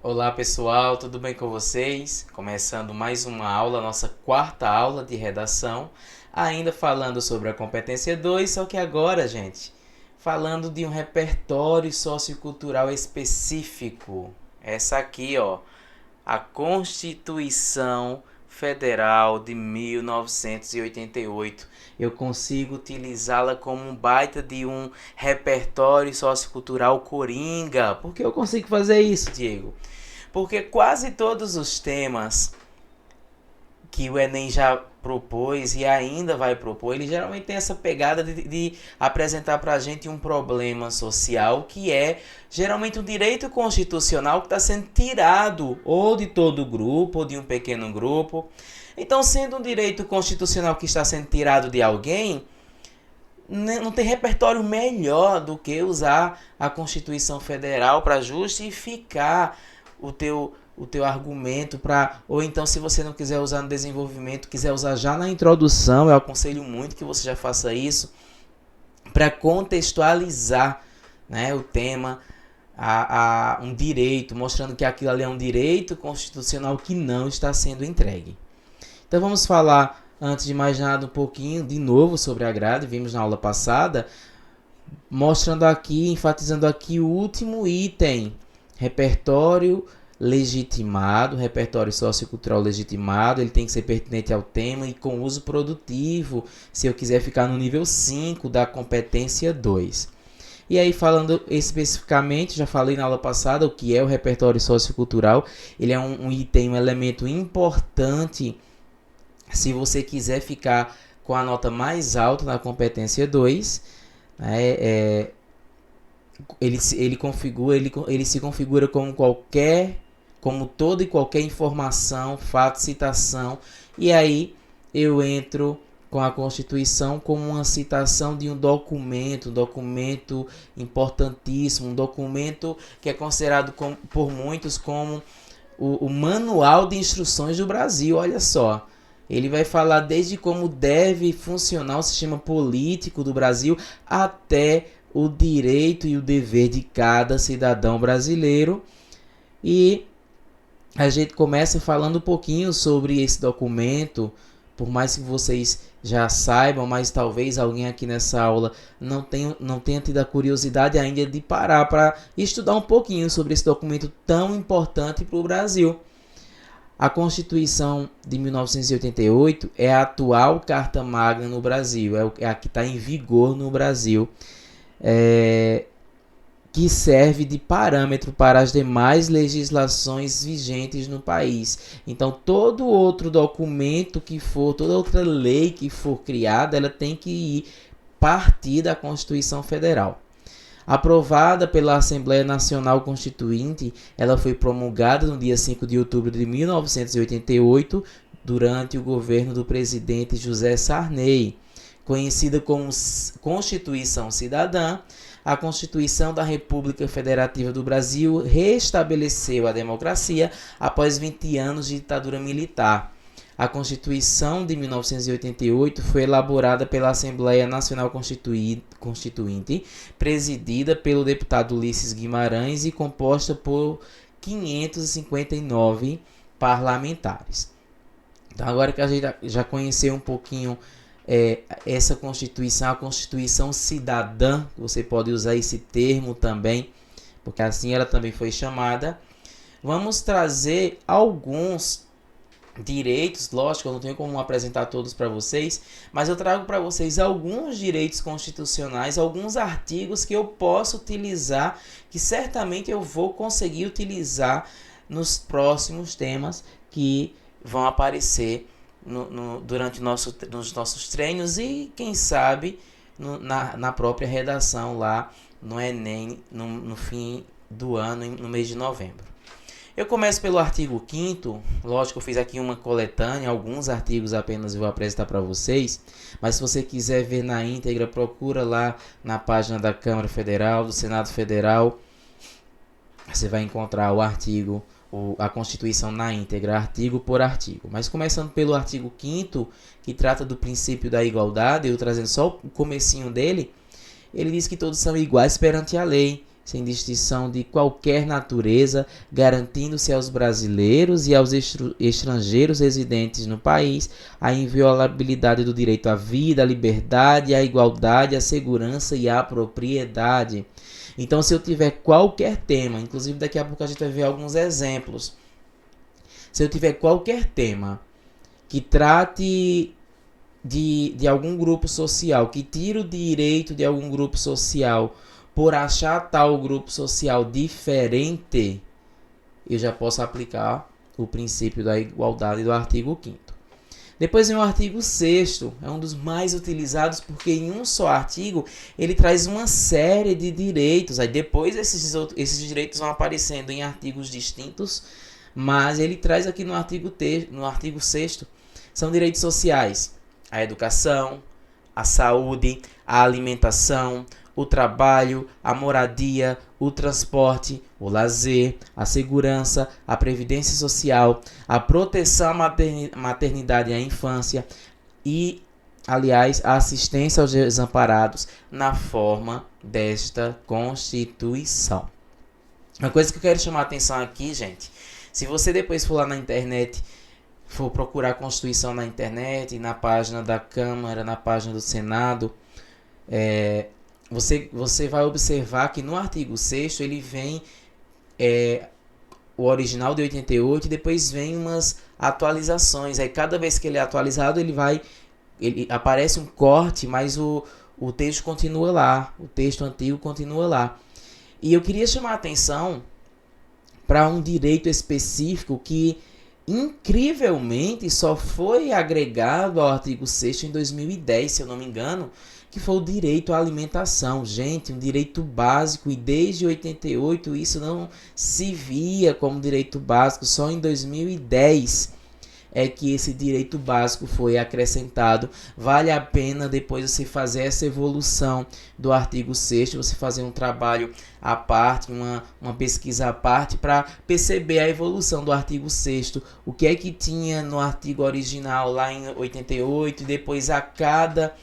Olá pessoal, tudo bem com vocês? Começando mais uma aula, nossa quarta aula de redação, ainda falando sobre a competência 2, só que agora, gente, falando de um repertório sociocultural específico. Essa aqui, ó, a Constituição Federal de 1988. Eu consigo utilizá-la como um baita de um repertório sociocultural coringa. Por que eu consigo fazer isso, Diego? Porque quase todos os temas que o Enem já propôs e ainda vai propor, ele geralmente tem essa pegada de apresentar para a gente um problema social que é geralmente um direito constitucional que está sendo tirado ou de todo o grupo ou de um pequeno grupo. Então, sendo um direito constitucional que está sendo tirado de alguém, não tem repertório melhor do que usar a Constituição Federal para justificar o teu argumento, ou então, se você não quiser usar no desenvolvimento, quiser usar já na introdução, eu aconselho muito que você já faça isso para contextualizar, né, o tema a um direito, mostrando que aquilo ali é um direito constitucional que não está sendo entregue. Então vamos falar, antes de mais nada, um pouquinho de novo sobre a grade. Vimos na aula passada, mostrando aqui, enfatizando aqui o último item: repertório legitimado, repertório sociocultural legitimado. Ele tem que ser pertinente ao tema e com uso produtivo, se eu quiser ficar no nível 5 da competência 2. E aí, falando especificamente, já falei na aula passada o que é o repertório sociocultural. Ele é um item, um elemento importante se você quiser ficar com a nota mais alta na competência 2, né? Ele se configura como toda e qualquer informação, fato, citação. E aí eu entro com a Constituição como uma citação de um documento importantíssimo, um documento que é considerado por muitos como o manual de instruções do Brasil. Olha só, ele vai falar desde como deve funcionar o sistema político do Brasil até o direito e o dever de cada cidadão brasileiro. E a gente começa falando um pouquinho sobre esse documento, por mais que vocês já saibam, mas talvez alguém aqui nessa aula não tenha tido a curiosidade ainda de parar para estudar um pouquinho sobre esse documento tão importante para o Brasil. A Constituição de 1988 é a atual Carta Magna no Brasil, é a que está em vigor no Brasil, que serve de parâmetro para as demais legislações vigentes no país. Então, todo outro documento que for, toda outra lei que for criada, ela tem que partir da Constituição Federal. Aprovada pela Assembleia Nacional Constituinte, ela foi promulgada no dia 5 de outubro de 1988, durante o governo do presidente José Sarney. Conhecida como Constituição Cidadã, a Constituição da República Federativa do Brasil restabeleceu a democracia após 20 anos de ditadura militar. A Constituição de 1988 foi elaborada pela Assembleia Nacional Constituinte, presidida pelo deputado Ulisses Guimarães e composta por 559 parlamentares. Então, agora que a gente já conheceu um pouquinho essa Constituição, a Constituição Cidadã, você pode usar esse termo também, porque assim ela também foi chamada, vamos trazer alguns direitos. Lógico, eu não tenho como apresentar todos para vocês, mas eu trago para vocês alguns direitos constitucionais, alguns artigos que eu posso utilizar, que certamente eu vou conseguir utilizar nos próximos temas que vão aparecer durante nos nossos treinos e, quem sabe, na própria redação lá no Enem, no fim do ano, no mês de novembro. Eu começo pelo artigo 5º, lógico, eu fiz aqui uma coletânea, alguns artigos apenas eu vou apresentar para vocês, mas se você quiser ver na íntegra, procura lá na página da Câmara Federal, do Senado Federal, você vai encontrar o artigo a Constituição na íntegra, artigo por artigo. Mas começando pelo artigo 5º, que trata do princípio da igualdade, eu trazendo só o comecinho dele, ele diz que todos são iguais perante a lei, sem distinção de qualquer natureza, garantindo-se aos brasileiros e aos estrangeiros residentes no país a inviolabilidade do direito à vida, à liberdade, à igualdade, à segurança e à propriedade. Então, se eu tiver qualquer tema, inclusive daqui a pouco a gente vai ver alguns exemplos, se eu tiver qualquer tema que trate de algum grupo social, que tire o direito de algum grupo social por achar tal grupo social diferente, eu já posso aplicar o princípio da igualdade do artigo 5º. Depois vem o artigo 6º, é um dos mais utilizados porque em um só artigo ele traz uma série de direitos. Aí depois esses direitos vão aparecendo em artigos distintos, mas ele traz aqui no artigo 6º, são direitos sociais: a educação, a saúde, a alimentação, o trabalho, a moradia, o transporte, o lazer, a segurança, a previdência social, a proteção à maternidade e à infância e, aliás, a assistência aos desamparados na forma desta Constituição. Uma coisa que eu quero chamar a atenção aqui, gente, se você depois for lá na internet, for procurar a Constituição na internet, na página da Câmara, na página do Senado, você vai observar que no artigo 6º ele vem o original de 88 e depois vem umas atualizações. Aí cada vez que ele é atualizado, ele aparece um corte, mas o texto continua lá, o texto antigo continua lá. E eu queria chamar a atenção para um direito específico que incrivelmente só foi agregado ao artigo 6º em 2010, se eu não me engano, que foi o direito à alimentação. Gente, um direito básico, e desde 88 isso não se via como direito básico. Só em 2010 é que esse direito básico foi acrescentado. Vale a pena depois você fazer essa evolução do artigo 6º, você fazer um trabalho à parte, uma pesquisa à parte, para perceber a evolução do artigo 6º, o que é que tinha no artigo original lá em 88, e depois a cada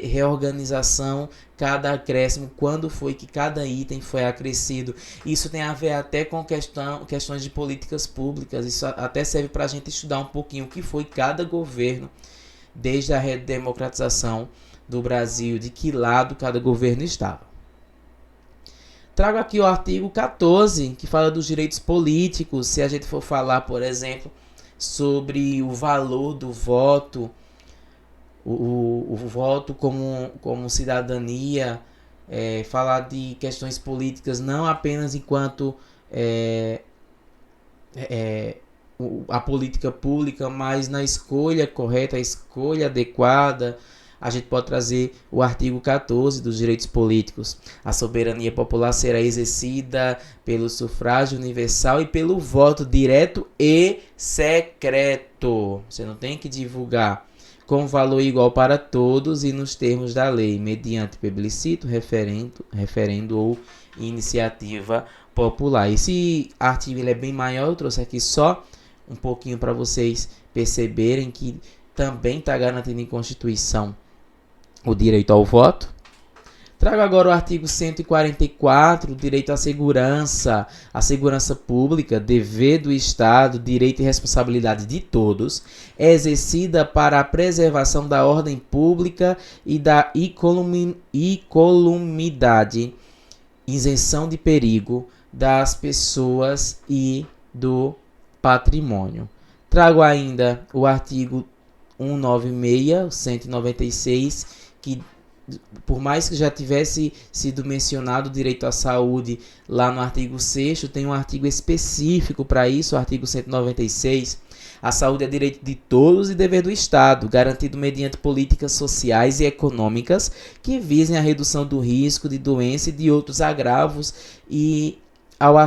reorganização, cada acréscimo, quando foi que cada item foi acrescido. Isso tem a ver até com questões de políticas públicas. Isso até serve para a gente estudar um pouquinho o que foi cada governo, desde a redemocratização do Brasil, de que lado cada governo estava. Trago aqui o artigo 14, que fala dos direitos políticos. Se a gente for falar, por exemplo, sobre o valor do voto, o voto como cidadania, falar de questões políticas não apenas enquanto a política pública, mas na escolha correta, a escolha adequada. A gente pode trazer o artigo 14 dos direitos políticos. A soberania popular será exercida pelo sufrágio universal e pelo voto direto e secreto. Você não tem que divulgar. Com valor igual para todos e nos termos da lei, mediante plebiscito, referendo ou iniciativa popular. Esse artigo ele é bem maior, eu trouxe aqui só um pouquinho para vocês perceberem que também está garantido em Constituição o direito ao voto. Trago agora o artigo 144, direito à segurança. A segurança pública, dever do Estado, direito e responsabilidade de todos, é exercida para a preservação da ordem pública e da incolumidade, isenção de perigo das pessoas e do patrimônio. Trago ainda o artigo 196, 196, que por mais que já tivesse sido mencionado o direito à saúde lá no artigo 6º, tem um artigo específico para isso, o artigo 196. A saúde é direito de todos e dever do Estado, garantido mediante políticas sociais e econômicas que visem a redução do risco de doença e de outros agravos e ao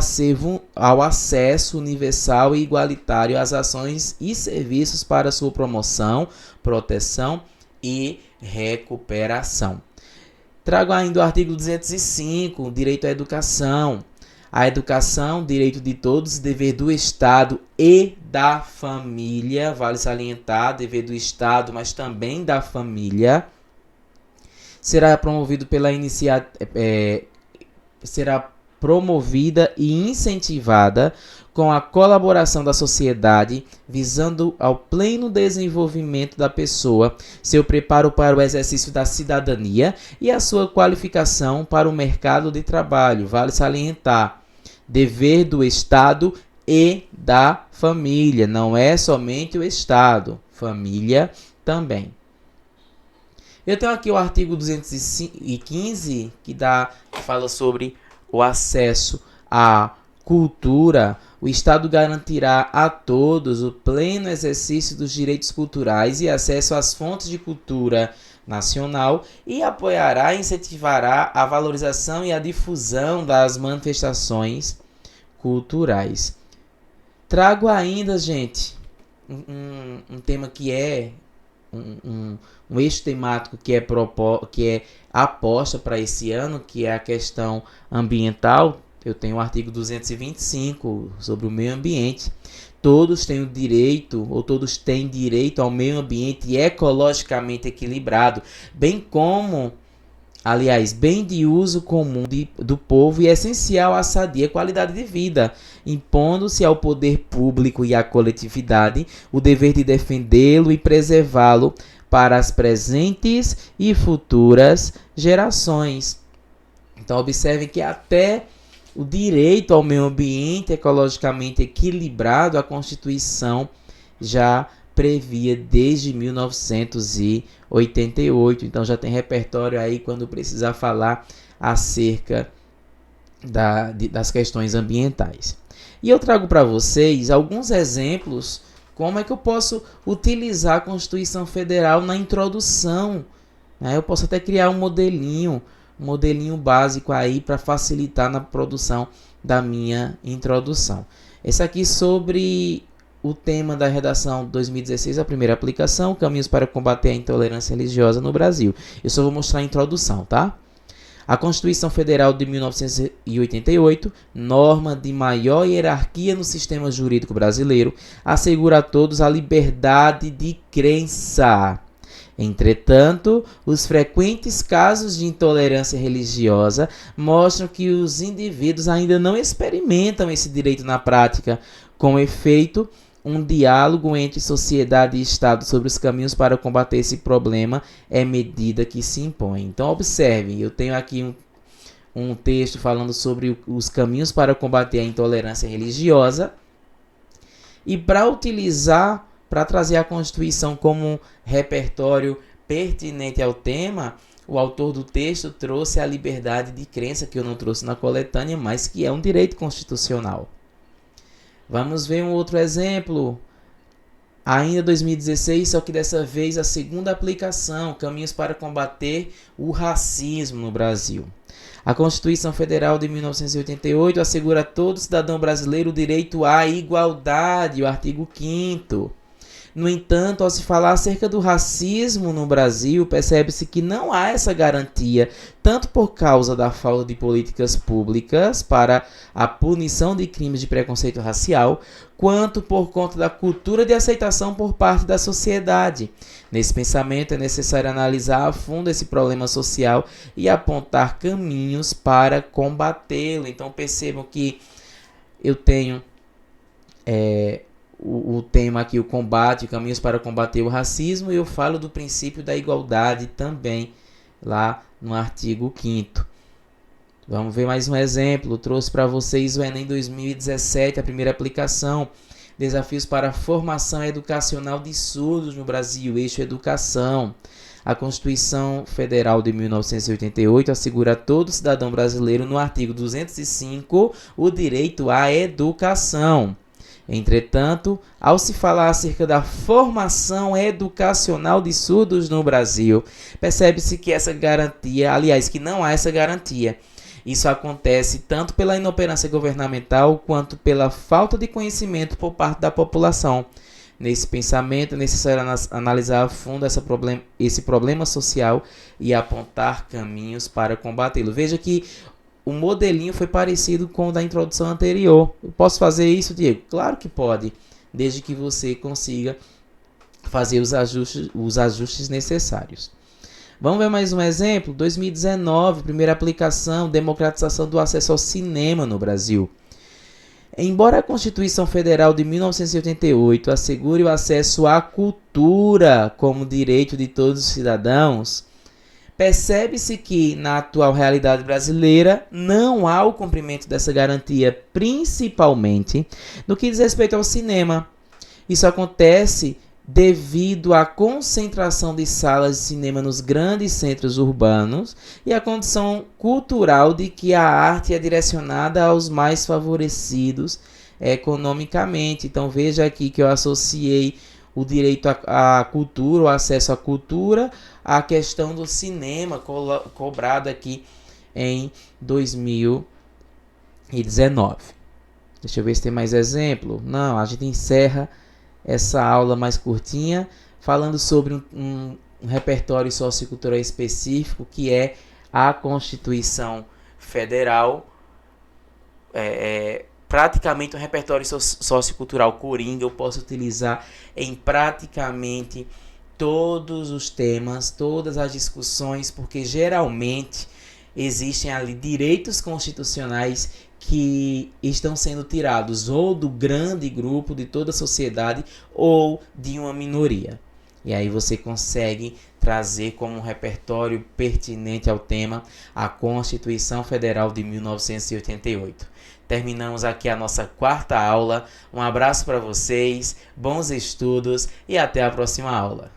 acesso universal e igualitário às ações e serviços para sua promoção, proteção e recuperação. Trago ainda o artigo 205, direito à educação. A educação, direito de todos, dever do Estado e da família. Vale salientar, dever do Estado, mas também da família. Será promovido pela será promovida e incentivada com a colaboração da sociedade, visando ao pleno desenvolvimento da pessoa, seu preparo para o exercício da cidadania e a sua qualificação para o mercado de trabalho. Vale salientar, dever do Estado e da família, não é somente o Estado, família também. Eu tenho aqui o artigo 215, que fala sobre o acesso à cultura. O Estado garantirá a todos o pleno exercício dos direitos culturais e acesso às fontes de cultura nacional e apoiará e incentivará a valorização e a difusão das manifestações culturais. Trago ainda, gente, um tema que é um eixo temático que é aposta para esse ano, que é a questão ambiental. Eu tenho o artigo 225 sobre o meio ambiente. Todos têm o direito, ou todos têm direito ao meio ambiente ecologicamente equilibrado, bem de uso comum do povo e essencial à sadia qualidade de vida, impondo-se ao poder público e à coletividade o dever de defendê-lo e preservá-lo para as presentes e futuras gerações. Então, observem que até o direito ao meio ambiente ecologicamente equilibrado, a Constituição já previa desde 1988. Então já tem repertório aí quando precisar falar acerca das questões ambientais. E eu trago para vocês alguns exemplos como é que eu posso utilizar a Constituição Federal na introdução. Eu posso até criar um modelinho básico aí para facilitar na produção da minha introdução. Esse aqui sobre o tema da redação 2016, a primeira aplicação, caminhos para combater a intolerância religiosa no Brasil. Eu só vou mostrar a introdução, tá? A Constituição Federal de 1988, norma de maior hierarquia no sistema jurídico brasileiro, assegura a todos a liberdade de crença. Entretanto, os frequentes casos de intolerância religiosa mostram que os indivíduos ainda não experimentam esse direito na prática. Com efeito, um diálogo entre sociedade e Estado sobre os caminhos para combater esse problema é medida que se impõe. Então, observe, eu tenho aqui um texto falando sobre os caminhos para combater a intolerância religiosa. E para trazer a Constituição como repertório pertinente ao tema, o autor do texto trouxe a liberdade de crença, que eu não trouxe na coletânea, mas que é um direito constitucional. Vamos ver um outro exemplo. Ainda 2016, só que dessa vez a segunda aplicação, caminhos para combater o racismo no Brasil. A Constituição Federal de 1988 assegura a todo cidadão brasileiro o direito à igualdade, o artigo 5º. No entanto, ao se falar acerca do racismo no Brasil, percebe-se que não há essa garantia, tanto por causa da falta de políticas públicas para a punição de crimes de preconceito racial, quanto por conta da cultura de aceitação por parte da sociedade. Nesse pensamento, é necessário analisar a fundo esse problema social e apontar caminhos para combatê-lo. Então, percebam que eu tenho o tema aqui, o combate, caminhos para combater o racismo, e eu falo do princípio da igualdade também, lá no artigo 5º. Vamos ver mais um exemplo. Eu trouxe para vocês o Enem 2017, a primeira aplicação. Desafios para a formação educacional de surdos no Brasil, eixo educação. A Constituição Federal de 1988 assegura a todo cidadão brasileiro, no artigo 205, o direito à educação. Entretanto, ao se falar acerca da formação educacional de surdos no Brasil, percebe-se que essa garantia, aliás, que não há essa garantia. Isso acontece tanto pela inoperância governamental quanto pela falta de conhecimento por parte da população. Nesse pensamento, é necessário analisar a fundo esse problema social e apontar caminhos para combatê-lo. Veja que o modelinho foi parecido com o da introdução anterior. Eu posso fazer isso, Diego? Claro que pode, desde que você consiga fazer os ajustes necessários. Vamos ver mais um exemplo? 2019, primeira aplicação, democratização do acesso ao cinema no Brasil. Embora a Constituição Federal de 1988 assegure o acesso à cultura como direito de todos os cidadãos, percebe-se que, na atual realidade brasileira, não há o cumprimento dessa garantia, principalmente no que diz respeito ao cinema. Isso acontece devido à concentração de salas de cinema nos grandes centros urbanos e à condição cultural de que a arte é direcionada aos mais favorecidos economicamente. Então veja aqui que eu associei o direito à cultura, o acesso à cultura, à questão do cinema cobrado aqui em 2019. Deixa eu ver se tem mais exemplo. Não, a gente encerra essa aula mais curtinha, falando sobre um repertório sociocultural específico, que é a Constituição Federal, praticamente um repertório sociocultural coringa. Eu posso utilizar em praticamente todos os temas, todas as discussões, porque geralmente existem ali direitos constitucionais que estão sendo tirados ou do grande grupo de toda a sociedade ou de uma minoria. E aí você consegue trazer como um repertório pertinente ao tema a Constituição Federal de 1988. Terminamos aqui a nossa quarta aula. Um abraço para vocês, bons estudos e até a próxima aula.